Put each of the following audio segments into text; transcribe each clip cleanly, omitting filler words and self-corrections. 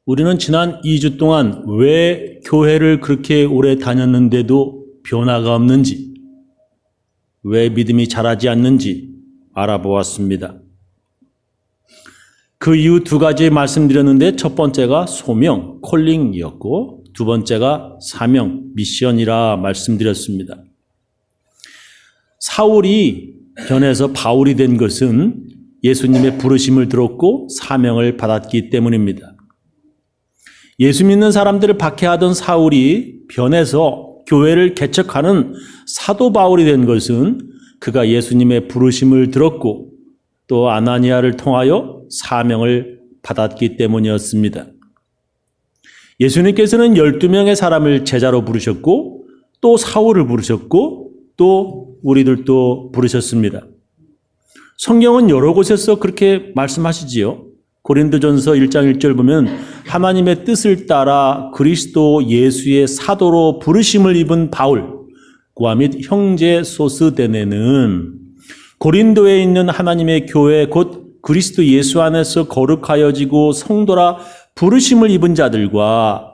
우리는 지난 2주 동안 왜 교회를 그렇게 오래 다녔는데도 변화가 없는지, 왜 믿음이 자라지 않는지 알아보았습니다. 그 이후 두 가지 말씀드렸는데 첫 번째가 소명, 콜링이었고 두 번째가 사명, 미션이라 말씀드렸습니다. 사울이 변해서 바울이 된 것은 예수님의 부르심을 들었고 사명을 받았기 때문입니다. 예수 믿는 사람들을 박해하던 사울이 변해서 교회를 개척하는 사도 바울이 된 것은 그가 예수님의 부르심을 들었고 또 아나니아를 통하여 사명을 받았기 때문이었습니다. 예수님께서는 12명의 사람을 제자로 부르셨고 또 사울을 부르셨고 또 우리들도 부르셨습니다. 성경은 여러 곳에서 그렇게 말씀하시지요. 고린도전서 1장 1절 보면 하나님의 뜻을 따라 그리스도 예수의 사도로 부르심을 입은 바울과 및 형제 소스데네는 고린도에 있는 하나님의 교회 곧 그리스도 예수 안에서 거룩하여지고 성도라 부르심을 입은 자들과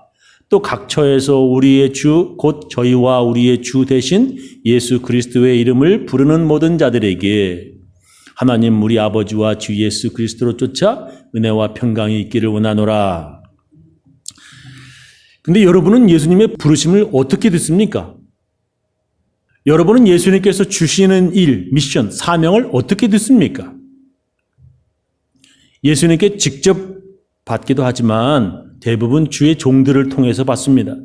또 각처에서 우리의 주 곧 저희와 우리의 주 대신 예수 그리스도의 이름을 부르는 모든 자들에게 하나님 우리 아버지와 주 예수 그리스도로 쫓아 은혜와 평강이 있기를 원하노라. 근데 여러분은 예수님의 부르심을 어떻게 듣습니까? 여러분은 예수님께서 주시는 일, 미션, 사명을 어떻게 듣습니까? 예수님께 직접 받기도 하지만 대부분 주의 종들을 통해서 받습니다.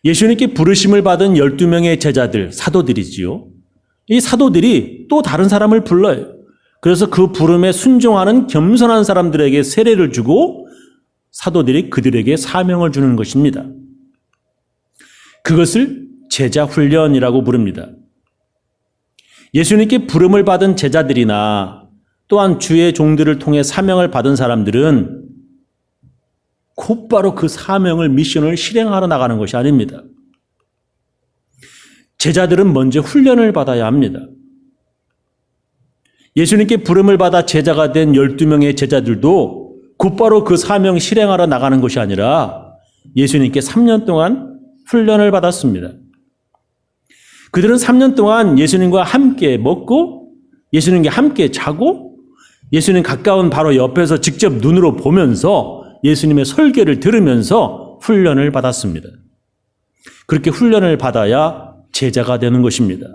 예수님께 부르심을 받은 12명의 제자들, 사도들이지요. 이 사도들이 또 다른 사람을 불러요. 그래서 그 부름에 순종하는 겸손한 사람들에게 세례를 주고 사도들이 그들에게 사명을 주는 것입니다. 그것을 제자 훈련이라고 부릅니다. 예수님께 부름을 받은 제자들이나 또한 주의 종들을 통해 사명을 받은 사람들은 곧바로 그 사명을, 미션을 실행하러 나가는 것이 아닙니다. 제자들은 먼저 훈련을 받아야 합니다. 예수님께 부름을 받아 제자가 된 12명의 제자들도 곧바로 그 사명 실행하러 나가는 것이 아니라 예수님께 3년 동안 훈련을 받았습니다. 그들은 3년 동안 예수님과 함께 먹고 예수님과 함께 자고 예수님 가까운 바로 옆에서 직접 눈으로 보면서 예수님의 설교를 들으면서 훈련을 받았습니다. 그렇게 훈련을 받아야 제자가 되는 것입니다.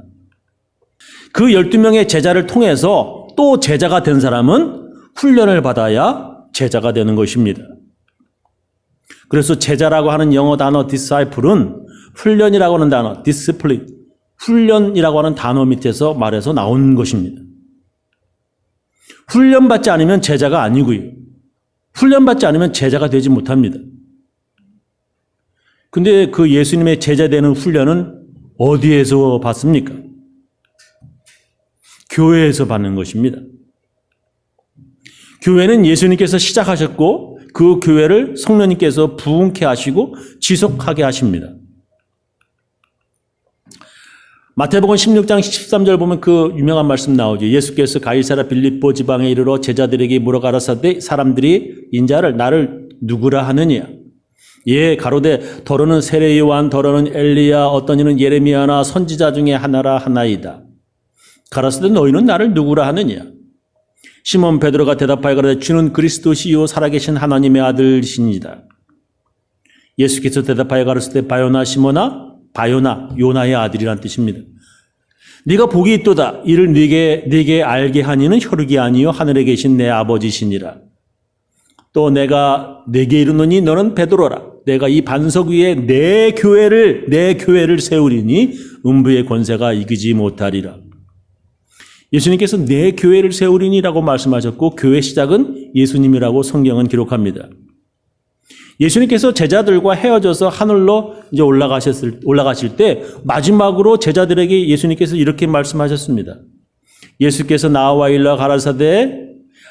그 12명의 제자를 통해서 또 제자가 된 사람은 훈련을 받아야 제자가 되는 것입니다. 그래서 제자라고 하는 영어 단어 disciple은 훈련이라고 하는 단어 discipline, 훈련이라고 하는 단어 밑에서 말해서 나온 것입니다. 훈련받지 않으면 제자가 아니고요. 훈련받지 않으면 제자가 되지 못합니다. 근데 그 예수님의 제자 되는 훈련은 어디에서 받습니까? 교회에서 받는 것입니다. 교회는 예수님께서 시작하셨고 그 교회를 성령님께서 부흥케 하시고 지속하게 하십니다. 마태복음 16장 13절 보면 그 유명한 말씀 나오죠. 예수께서 가이사랴 빌립보 지방에 이르러 제자들에게 물어 가라사대 사람들이 인자를 나를 누구라 하느냐? 예, 가로되 더러는 세례 요한, 더러는 엘리야, 어떤 이는 예레미야나 선지자 중에 하나라 하나이다. 가라사대 너희는 나를 누구라 하느냐? 시몬 베드로가 대답하여 가로되 주는 그리스도시요 살아계신 하나님의 아들이시니이다. 예수께서 대답하여 가라사대 바요나 시몬아, 바요나 요나의 아들이란 뜻입니다. 네가 복이 있도다. 이를 네게 알게 하니는 혈육이 아니요 하늘에 계신 내 아버지시니라. 또 내가 네게 이르노니 너는 베드로라. 내가 이 반석 위에 내 교회를 세우리니 음부의 권세가 이기지 못하리라. 예수님께서 내 교회를 세우리니라고 말씀하셨고 교회 시작은 예수님이라고 성경은 기록합니다. 예수님께서 제자들과 헤어져서 하늘로 이제 올라가실 때 마지막으로 제자들에게 예수님께서 이렇게 말씀하셨습니다. 예수께서 나와 일러 가라사대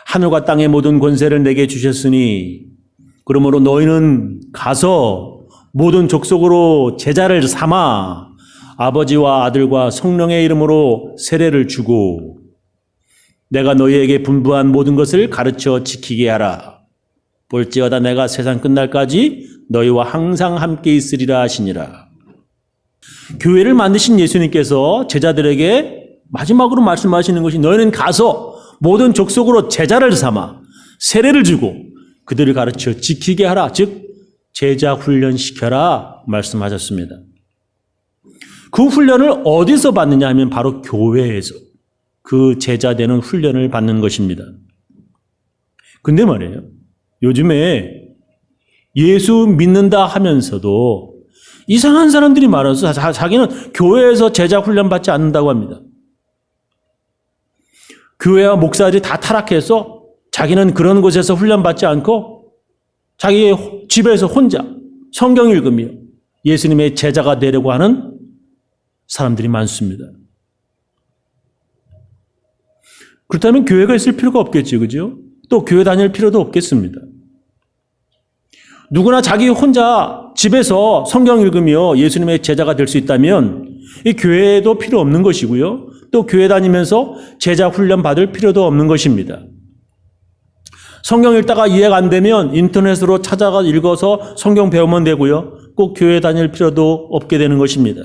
하늘과 땅의 모든 권세를 내게 주셨으니 그러므로 너희는 가서 모든 족속으로 제자를 삼아 아버지와 아들과 성령의 이름으로 세례를 주고 내가 너희에게 분부한 모든 것을 가르쳐 지키게 하라. 볼지어다 내가 세상 끝날까지 너희와 항상 함께 있으리라 하시니라. 교회를 만드신 예수님께서 제자들에게 마지막으로 말씀하시는 것이 너희는 가서 모든 족속으로 제자를 삼아 세례를 주고 그들을 가르쳐 지키게 하라. 즉 제자 훈련시켜라 말씀하셨습니다. 그 훈련을 어디서 받느냐 하면 바로 교회에서 그 제자 되는 훈련을 받는 것입니다. 근데 말이에요. 요즘에 예수 믿는다 하면서도 이상한 사람들이 많아서 자기는 교회에서 제자 훈련 받지 않는다고 합니다. 교회와 목사들이 다 타락해서 자기는 그런 곳에서 훈련 받지 않고 자기 집에서 혼자 성경 읽으며 예수님의 제자가 되려고 하는 사람들이 많습니다. 그렇다면 교회가 있을 필요가 없겠죠, 그죠? 또 교회 다닐 필요도 없겠습니다. 누구나 자기 혼자 집에서 성경 읽으며 예수님의 제자가 될 수 있다면 이 교회도 필요 없는 것이고요. 또 교회 다니면서 제자 훈련 받을 필요도 없는 것입니다. 성경 읽다가 이해가 안 되면 인터넷으로 찾아가 읽어서 성경 배우면 되고요. 꼭 교회 다닐 필요도 없게 되는 것입니다.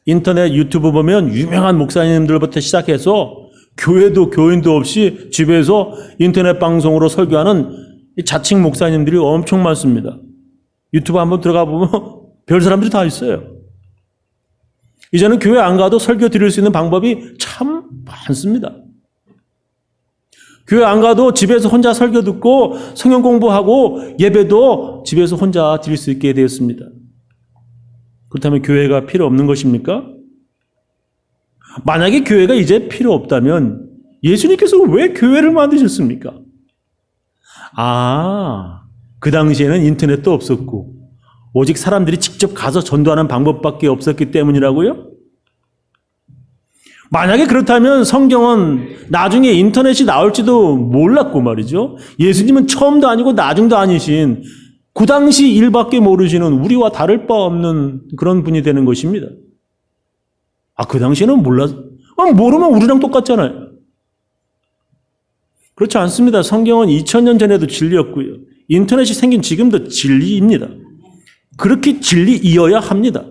인터넷 유튜브 보면 유명한 목사님들부터 시작해서 교회도 교인도 없이 집에서 인터넷 방송으로 설교하는 자칭 목사님들이 엄청 많습니다. 유튜브 한번 들어가 보면 별 사람들이 다 있어요. 이제는 교회 안 가도 설교 드릴 수 있는 방법이 참 많습니다. 교회 안 가도 집에서 혼자 설교 듣고 성경 공부하고 예배도 집에서 혼자 드릴 수 있게 되었습니다. 그렇다면 교회가 필요 없는 것입니까? 만약에 교회가 이제 필요 없다면 예수님께서 왜 교회를 만드셨습니까? 그 당시에는 인터넷도 없었고 오직 사람들이 직접 가서 전도하는 방법밖에 없었기 때문이라고요? 만약에 그렇다면 성경은 나중에 인터넷이 나올지도 몰랐고 말이죠. 예수님은 처음도 아니고 나중도 아니신 그 당시 일밖에 모르시는 우리와 다를 바 없는 그런 분이 되는 것입니다. 그 당시에는 모르면 우리랑 똑같잖아요. 그렇지 않습니다. 성경은 2000년 전에도 진리였고요. 인터넷이 생긴 지금도 진리입니다. 그렇게 진리이어야 합니다.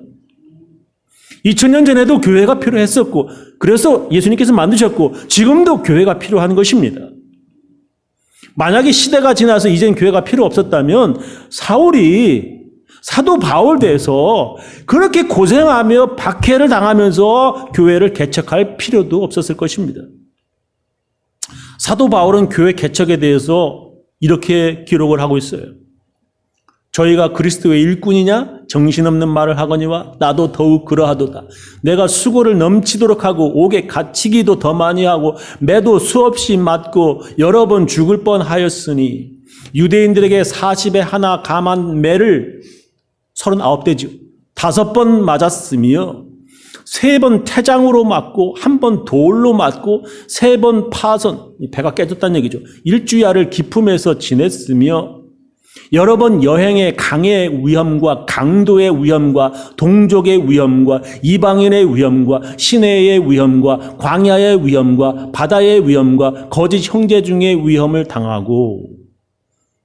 2000년 전에도 교회가 필요했었고 그래서 예수님께서 만드셨고 지금도 교회가 필요한 것입니다. 만약에 시대가 지나서 이젠 교회가 필요 없었다면 사울이 사도 바울 돼서 그렇게 고생하며 박해를 당하면서 교회를 개척할 필요도 없었을 것입니다. 사도 바울은 교회 개척에 대해서 이렇게 기록을 하고 있어요. 저희가 그리스도의 일꾼이냐? 정신없는 말을 하거니와 나도 더욱 그러하도다. 내가 수고를 넘치도록 하고 옥에 갇히기도 더 많이 하고 매도 수없이 맞고 여러 번 죽을 뻔하였으니 유대인들에게 40에 하나 감한 매를 39대죠. 5번 맞았으며 3번 태장으로 맞고 1번 돌로 맞고 3번 파선, 배가 깨졌다는 얘기죠. 일주야를 기품에서 지냈으며 여러 번 여행의 강의 위험과 강도의 위험과 동족의 위험과 이방인의 위험과 시내의 위험과 광야의 위험과 바다의 위험과 거짓 형제 중의 위험을 당하고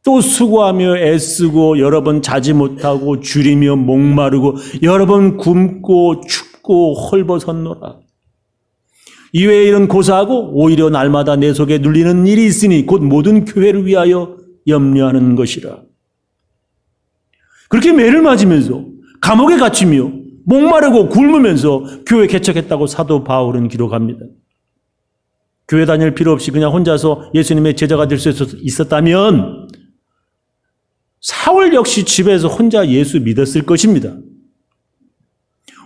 또 수고하며 애쓰고 여러 번 자지 못하고 줄이며 목마르고 여러 번 굶고 춥고 헐벗었노라. 이외에 이런 고사하고 오히려 날마다 내 속에 눌리는 일이 있으니 곧 모든 교회를 위하여 염려하는 것이라. 그렇게 매를 맞으면서 감옥에 갇히며 목마르고 굶으면서 교회 개척했다고 사도 바울은 기록합니다. 교회 다닐 필요 없이 그냥 혼자서 예수님의 제자가 될 수 있었다면 사울 역시 집에서 혼자 예수 믿었을 것입니다.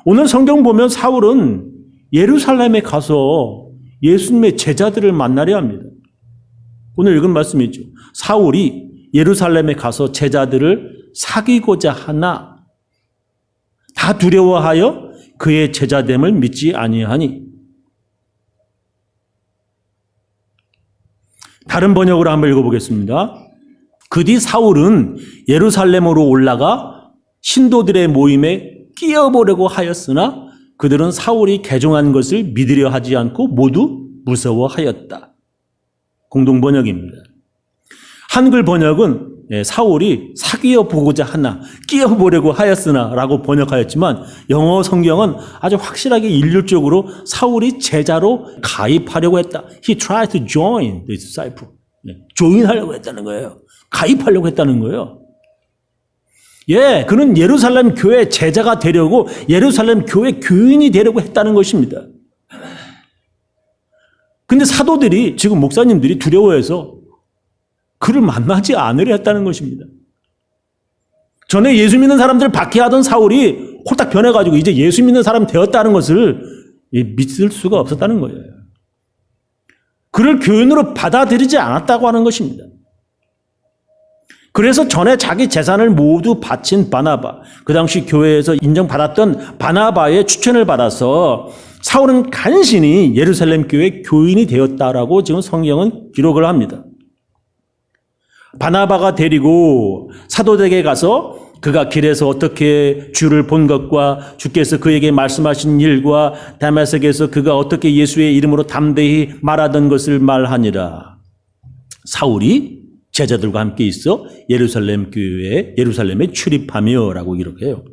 오늘 성경 보면 사울은 예루살렘에 가서 예수님의 제자들을 만나려 합니다. 오늘 읽은 말씀이죠. 사울이 예루살렘에 가서 제자들을 사귀고자 하나 다 두려워하여 그의 제자됨을 믿지 아니하니. 다른 번역으로 한번 읽어보겠습니다. 그 뒤 사울은 예루살렘으로 올라가 신도들의 모임에 끼어보려고 하였으나 그들은 사울이 개종한 것을 믿으려 하지 않고 모두 무서워하였다. 공동 번역입니다. 한글 번역은 사울이 사귀어 보고자 하나 끼어보려고 하였으나 라고 번역하였지만 영어 성경은 아주 확실하게 일률적으로 사울이 제자로 가입하려고 했다. He tried to join the disciple. 조인하려고 했다는 거예요. 가입하려고 했다는 거예요. 그는 예루살렘 교회 제자가 되려고 예루살렘 교회 교인이 되려고 했다는 것입니다. 근데 사도들이 지금 목사님들이 두려워해서 그를 만나지 않으려 했다는 것입니다. 전에 예수 믿는 사람들을 박해하던 사울이 홀딱 변해가지고 이제 예수 믿는 사람 되었다는 것을 믿을 수가 없었다는 거예요. 그를 교인으로 받아들이지 않았다고 하는 것입니다. 그래서 전에 자기 재산을 모두 바친 바나바, 그 당시 교회에서 인정받았던 바나바의 추천을 받아서 사울은 간신히 예루살렘 교회 교인이 되었다라고 지금 성경은 기록을 합니다. 바나바가 데리고 사도들에게 가서 그가 길에서 어떻게 주를 본 것과 주께서 그에게 말씀하신 일과 다메섹에서 그가 어떻게 예수의 이름으로 담대히 말하던 것을 말하니라. 사울이 제자들과 함께 있어 예루살렘 교회에 예루살렘에 출입하며라고 기록해요.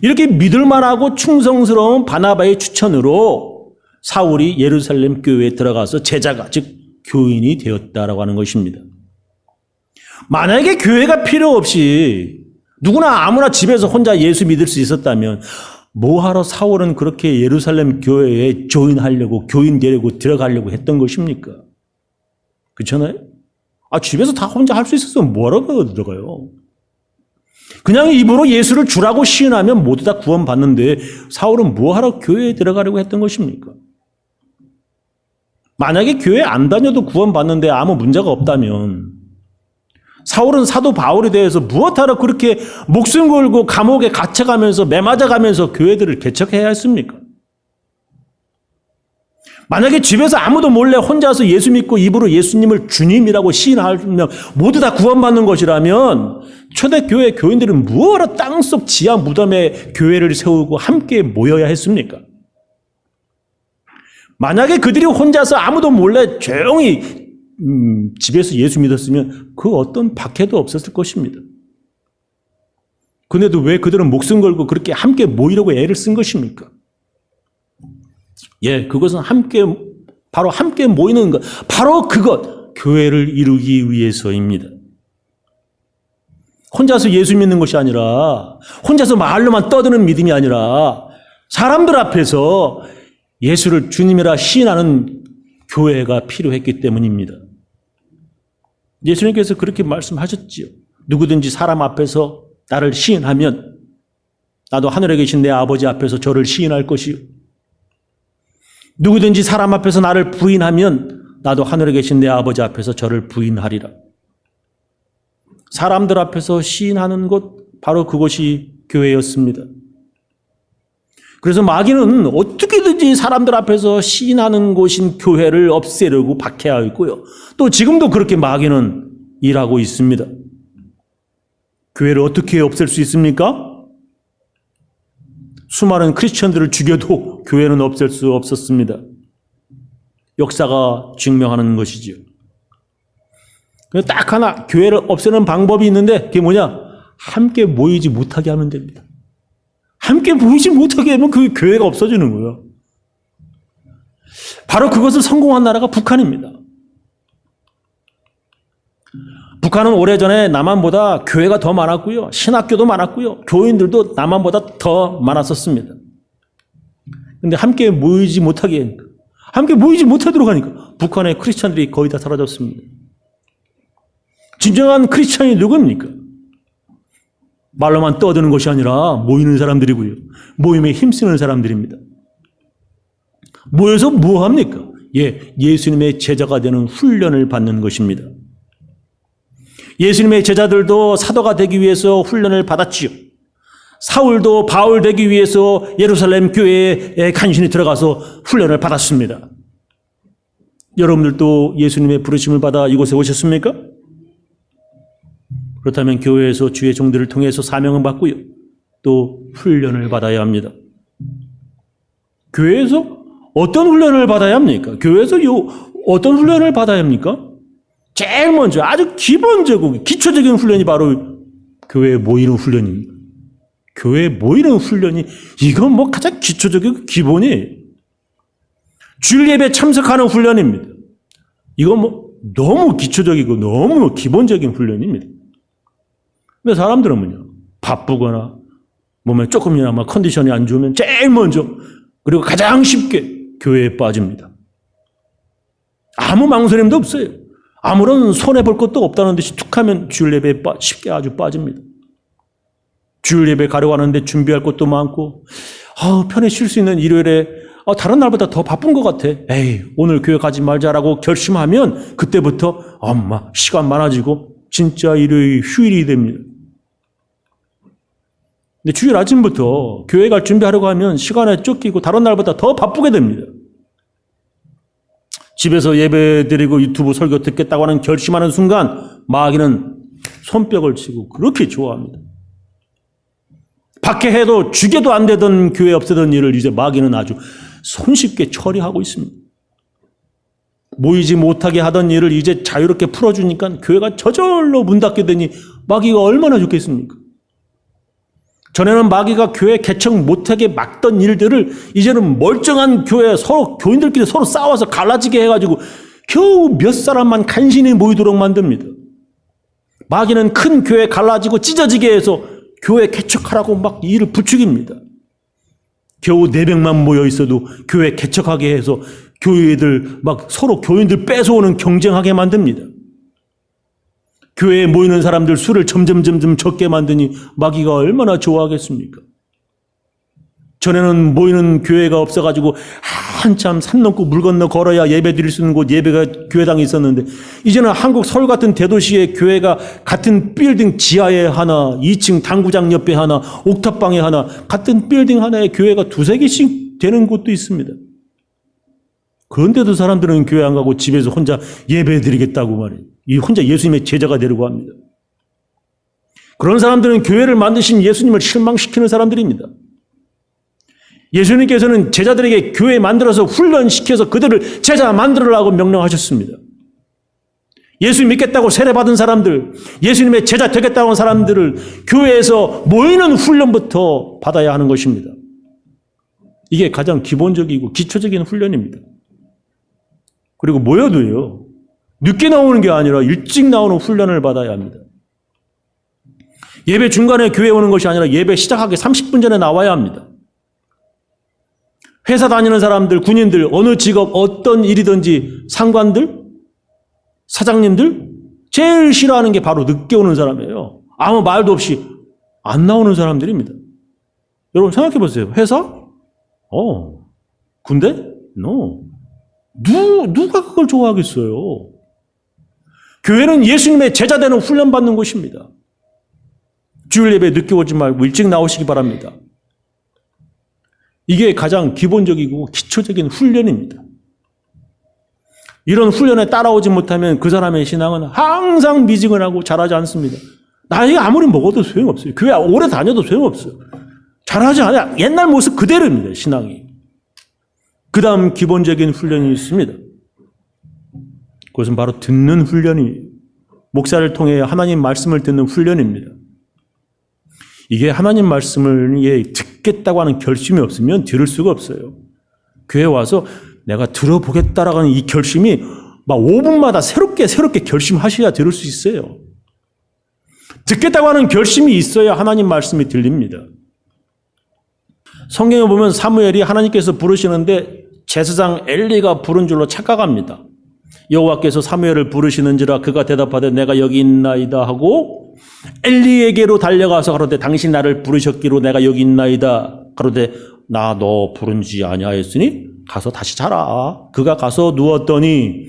이렇게 믿을만하고 충성스러운 바나바의 추천으로 사울이 예루살렘 교회에 들어가서 제자가 즉 교인이 되었다라고 하는 것입니다. 만약에 교회가 필요 없이 누구나 아무나 집에서 혼자 예수 믿을 수 있었다면 뭐하러 사울은 그렇게 예루살렘 교회에 조인하려고 교인 되려고 들어가려고 했던 것입니까? 그렇잖아요? 집에서 다 혼자 할 수 있었으면 뭐하러 들어가요? 그냥 입으로 예수를 주라고 시인하면 모두 다 구원받는데 사울은 뭐하러 교회에 들어가려고 했던 것입니까? 만약에 교회 안 다녀도 구원받는데 아무 문제가 없다면 사울은 사도 바울에 대해서 무엇하러 그렇게 목숨 걸고 감옥에 갇혀가면서 매맞아가면서 교회들을 개척해야 했습니까? 만약에 집에서 아무도 몰래 혼자서 예수 믿고 입으로 예수님을 주님이라고 시인하면 모두 다 구원받는 것이라면 초대교회 교인들은 뭐하러 땅속 지하 무덤에 교회를 세우고 함께 모여야 했습니까? 만약에 그들이 혼자서 아무도 몰래 조용히 집에서 예수 믿었으면 그 어떤 박해도 없었을 것입니다. 근데도 왜 그들은 목숨 걸고 그렇게 함께 모이려고 애를 쓴 것입니까? 그것은 바로 함께 모이는 것, 바로 그것, 교회를 이루기 위해서입니다. 혼자서 예수 믿는 것이 아니라, 혼자서 말로만 떠드는 믿음이 아니라, 사람들 앞에서 예수를 주님이라 시인하는 교회가 필요했기 때문입니다. 예수님께서 그렇게 말씀하셨지요. 누구든지 사람 앞에서 나를 시인하면 나도 하늘에 계신 내 아버지 앞에서 저를 시인할 것이요. 누구든지 사람 앞에서 나를 부인하면 나도 하늘에 계신 내 아버지 앞에서 저를 부인하리라. 사람들 앞에서 시인하는 것, 바로 그것이 교회였습니다. 그래서 마귀는 어떻게든지 사람들 앞에서 시인하는 곳인 교회를 없애려고 박해하였고요. 또 지금도 그렇게 마귀는 일하고 있습니다. 교회를 어떻게 없앨 수 있습니까? 수많은 크리스천들을 죽여도 교회는 없앨 수 없었습니다. 역사가 증명하는 것이지요. 딱 하나 교회를 없애는 방법이 있는데 그게 뭐냐? 함께 모이지 못하게 하면 됩니다. 함께 모이지 못하게 하면 그 교회가 없어지는 거예요. 바로 그것을 성공한 나라가 북한입니다. 북한은 오래전에 남한보다 교회가 더 많았고요. 신학교도 많았고요. 교인들도 남한보다 더 많았었습니다. 그런데 함께 모이지 못하게 하니까, 함께 모이지 못하도록 하니까 북한의 크리스천들이 거의 다 사라졌습니다. 진정한 크리스천이 누굽니까? 말로만 떠드는 것이 아니라 모이는 사람들이고요. 모임에 힘쓰는 사람들입니다. 모여서 뭐 합니까? 예수님의 제자가 되는 훈련을 받는 것입니다. 예수님의 제자들도 사도가 되기 위해서 훈련을 받았지요. 사울도 바울 되기 위해서 예루살렘 교회에 간신히 들어가서 훈련을 받았습니다. 여러분들도 예수님의 부르심을 받아 이곳에 오셨습니까? 그렇다면 교회에서 주의 종들을 통해서 사명을 받고요. 또 훈련을 받아야 합니다. 교회에서 어떤 훈련을 받아야 합니까? 교회에서 어떤 훈련을 받아야 합니까? 제일 먼저 아주 기본적이고 기초적인 훈련이 바로 교회에 모이는 훈련입니다. 교회에 모이는 훈련이 이건 뭐 가장 기초적이고 기본이에요. 주일 예배에 참석하는 훈련입니다. 이건 뭐 너무 기초적이고 너무 기본적인 훈련입니다. 근데 사람들은 뭐냐? 바쁘거나 몸에 조금이나마 컨디션이 안 좋으면 제일 먼저 그리고 가장 쉽게 교회에 빠집니다. 아무 망설임도 없어요. 아무런 손해볼 것도 없다는 듯이 툭 하면 주일 예배에 쉽게 아주 빠집니다. 주일 예배 가려고 하는데 준비할 것도 많고 편히 쉴 수 있는 일요일에 다른 날보다 더 바쁜 것 같아. 에이, 오늘 교회 가지 말자라고 결심하면 그때부터 엄마 시간 많아지고 진짜 일요일 휴일이 됩니다. 근데 주일 아침부터 교회 갈 준비하려고 하면 시간에 쫓기고 다른 날보다 더 바쁘게 됩니다. 집에서 예배 드리고 유튜브 설교 듣겠다고 하는 결심하는 순간 마귀는 손뼉을 치고 그렇게 좋아합니다. 밖에 해도 죽여도 안 되던 교회 없애던 일을 이제 마귀는 아주 손쉽게 처리하고 있습니다. 모이지 못하게 하던 일을 이제 자유롭게 풀어주니까 교회가 저절로 문 닫게 되니 마귀가 얼마나 좋겠습니까? 전에는 마귀가 교회 개척 못하게 막던 일들을 이제는 멀쩡한 교회 서로 교인들끼리 서로 싸워서 갈라지게 해가지고 겨우 몇 사람만 간신히 모이도록 만듭니다. 마귀는 큰 교회 갈라지고 찢어지게 해서 교회 개척하라고 막 일을 부추깁니다. 겨우 4명만 모여 있어도 교회 개척하게 해서 교회들 막 서로 교인들 뺏어오는 경쟁하게 만듭니다. 교회에 모이는 사람들 수를 점점 적게 만드니 마귀가 얼마나 좋아하겠습니까? 전에는 모이는 교회가 없어가지고 한참 산 넘고 물 건너 걸어야 예배 드릴 수 있는 곳 예배가 교회당이 있었는데 이제는 한국 서울 같은 대도시의 교회가 같은 빌딩 지하에 하나, 2층 당구장 옆에 하나, 옥탑방에 하나, 같은 빌딩 하나에 교회가 2-3개씩 되는 곳도 있습니다. 그런데도 사람들은 교회 안 가고 집에서 혼자 예배 드리겠다고 말해요. 혼자 예수님의 제자가 되려고 합니다. 그런 사람들은 교회를 만드신 예수님을 실망시키는 사람들입니다. 예수님께서는 제자들에게 교회 만들어서 훈련시켜서 그들을 제자 만들으라고 명령하셨습니다. 예수 믿겠다고 세례받은 사람들, 예수님의 제자 되겠다고 하는 사람들을 교회에서 모이는 훈련부터 받아야 하는 것입니다. 이게 가장 기본적이고 기초적인 훈련입니다. 그리고 모여도요, 늦게 나오는 게 아니라 일찍 나오는 훈련을 받아야 합니다. 예배 중간에 교회 오는 것이 아니라 예배 시작하기 30분 전에 나와야 합니다. 회사 다니는 사람들, 군인들, 어느 직업, 어떤 일이든지 상관들, 사장님들 제일 싫어하는 게 바로 늦게 오는 사람이에요. 아무 말도 없이 안 나오는 사람들입니다. 여러분 생각해 보세요. 회사? 군대? No. 누가 그걸 좋아하겠어요? 교회는 예수님의 제자 되는 훈련 받는 곳입니다. 주일 예배 늦게 오지 말고 일찍 나오시기 바랍니다. 이게 가장 기본적이고 기초적인 훈련입니다. 이런 훈련에 따라오지 못하면 그 사람의 신앙은 항상 미지근하고 자라지 않습니다. 나이가 아무리 먹어도 소용없어요. 교회 오래 다녀도 소용없어요. 잘하지 않아요. 옛날 모습 그대로입니다. 신앙이. 그 다음 기본적인 훈련이 있습니다. 그것은 바로 듣는 훈련이 목사를 통해 하나님 말씀을 듣는 훈련입니다. 이게 하나님 말씀을 듣겠다고 하는 결심이 없으면 들을 수가 없어요. 교회 와서 내가 들어보겠다라고 하는 이 결심이 막 5분마다 새롭게 결심하셔야 들을 수 있어요. 듣겠다고 하는 결심이 있어야 하나님 말씀이 들립니다. 성경에 보면 사무엘이 하나님께서 부르시는데 제사장 엘리가 부른 줄로 착각합니다. 여호와께서 사무엘을 부르시는지라 그가 대답하되 내가 여기 있나이다 하고 엘리에게로 달려가서 가로되 당신 나를 부르셨기로 내가 여기 있나이다 가로되 나 너 부른지 아니하였으니 가서 다시 자라. 그가 가서 누웠더니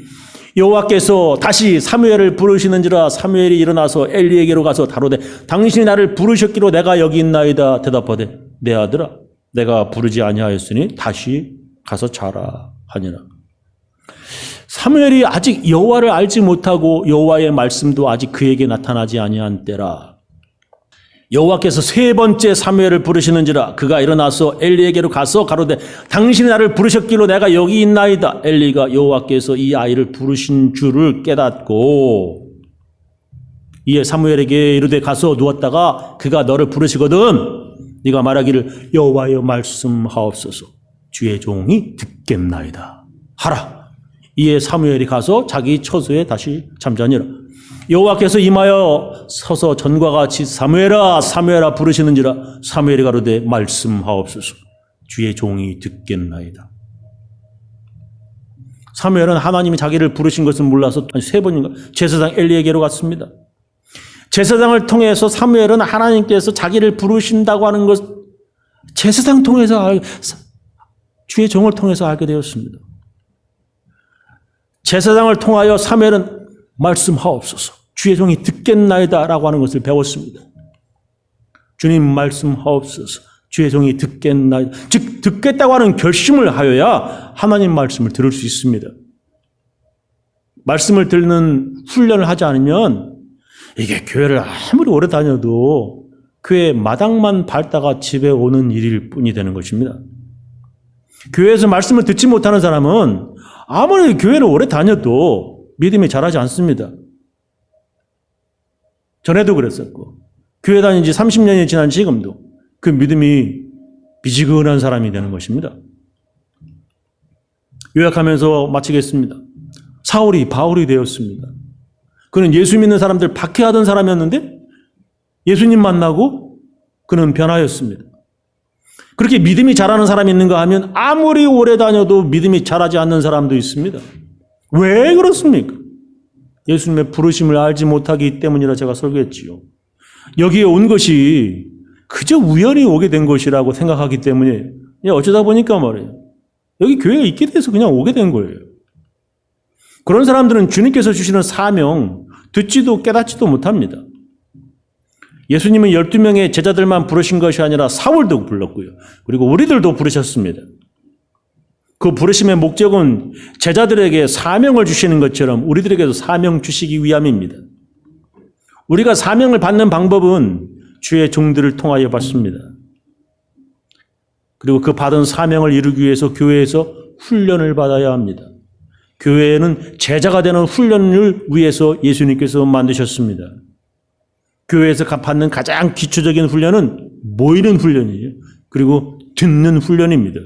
여호와께서 다시 사무엘을 부르시는지라 사무엘이 일어나서 엘리에게로 가서 가로되 당신이 나를 부르셨기로 내가 여기 있나이다 대답하되 내 아들아 내가 부르지 아니하였으니 다시 가서 자라 하니라. 사무엘이 아직 여호와를 알지 못하고 여호와의 말씀도 아직 그에게 나타나지 아니한 때라. 여호와께서 세 번째 사무엘을 부르시는지라 그가 일어나서 엘리에게로 가서 가로되 당신이 나를 부르셨기로 내가 여기 있나이다. 엘리가 여호와께서 이 아이를 부르신 줄을 깨닫고 이에 사무엘에게 이르되 가서 누웠다가 그가 너를 부르시거든 네가 말하기를 여호와여 말씀하옵소서 주의 종이 듣겠나이다 하라. 이에 사무엘이 가서 자기 처소에 다시 잠자니라. 여호와께서 임하여 서서 전과 같이 사무엘아 사무엘아 부르시는지라 사무엘이 가로되 말씀하옵소서 주의 종이 듣겠나이다. 사무엘은 하나님이 자기를 부르신 것을 몰라서 세 번인가 제사장 엘리에게로 갔습니다. 제사장을 통해서 사무엘은 하나님께서 자기를 부르신다고 하는 것 제사장 통해서 주의 종을 통해서 알게 되었습니다. 제사장을 통하여 사무엘은 말씀하옵소서 주의 종이 듣겠나이다 라고 하는 것을 배웠습니다. 주님 말씀하옵소서 주의 종이 듣겠나이다. 즉 듣겠다고 하는 결심을 하여야 하나님 말씀을 들을 수 있습니다. 말씀을 듣는 훈련을 하지 않으면 이게 교회를 아무리 오래 다녀도 교회 마당만 밟다가 집에 오는 일일 뿐이 되는 것입니다. 교회에서 말씀을 듣지 못하는 사람은 아무리 교회를 오래 다녀도 믿음이 자라지 않습니다. 전에도 그랬었고 교회 다닌 지 30년이 지난 지금도 그 믿음이 미지근한 사람이 되는 것입니다. 요약하면서 마치겠습니다. 사울이 바울이 되었습니다. 그는 예수 믿는 사람들 박해하던 사람이었는데 예수님 만나고 그는 변하였습니다. 그렇게 믿음이 자라는 사람이 있는가 하면 아무리 오래 다녀도 믿음이 자라지 않는 사람도 있습니다. 왜 그렇습니까? 예수님의 부르심을 알지 못하기 때문이라 제가 설교했지요. 여기에 온 것이 그저 우연히 오게 된 것이라고 생각하기 때문에 어쩌다 보니까 말이에요. 여기 교회에 있게 돼서 그냥 오게 된 거예요. 그런 사람들은 주님께서 주시는 사명 듣지도 깨닫지도 못합니다. 예수님은 12명의 제자들만 부르신 것이 아니라 사울도 불렀고요. 그리고 우리들도 부르셨습니다. 그 부르심의 목적은 제자들에게 사명을 주시는 것처럼 우리들에게도 사명 주시기 위함입니다. 우리가 사명을 받는 방법은 주의 종들을 통하여 받습니다. 그리고 그 받은 사명을 이루기 위해서 교회에서 훈련을 받아야 합니다. 교회에는 제자가 되는 훈련을 위해서 예수님께서 만드셨습니다. 교회에서 받는 가장 기초적인 훈련은 모이는 훈련이에요. 그리고 듣는 훈련입니다.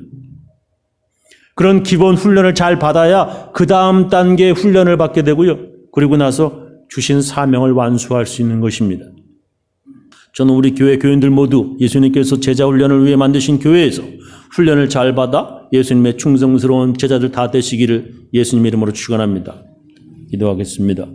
그런 기본 훈련을 잘 받아야 그 다음 단계의 훈련을 받게 되고요. 그리고 나서 주신 사명을 완수할 수 있는 것입니다. 저는 우리 교회 교인들 모두 예수님께서 제자 훈련을 위해 만드신 교회에서 훈련을 잘 받아 예수님의 충성스러운 제자들 다 되시기를 예수님 이름으로 축원합니다. 기도하겠습니다.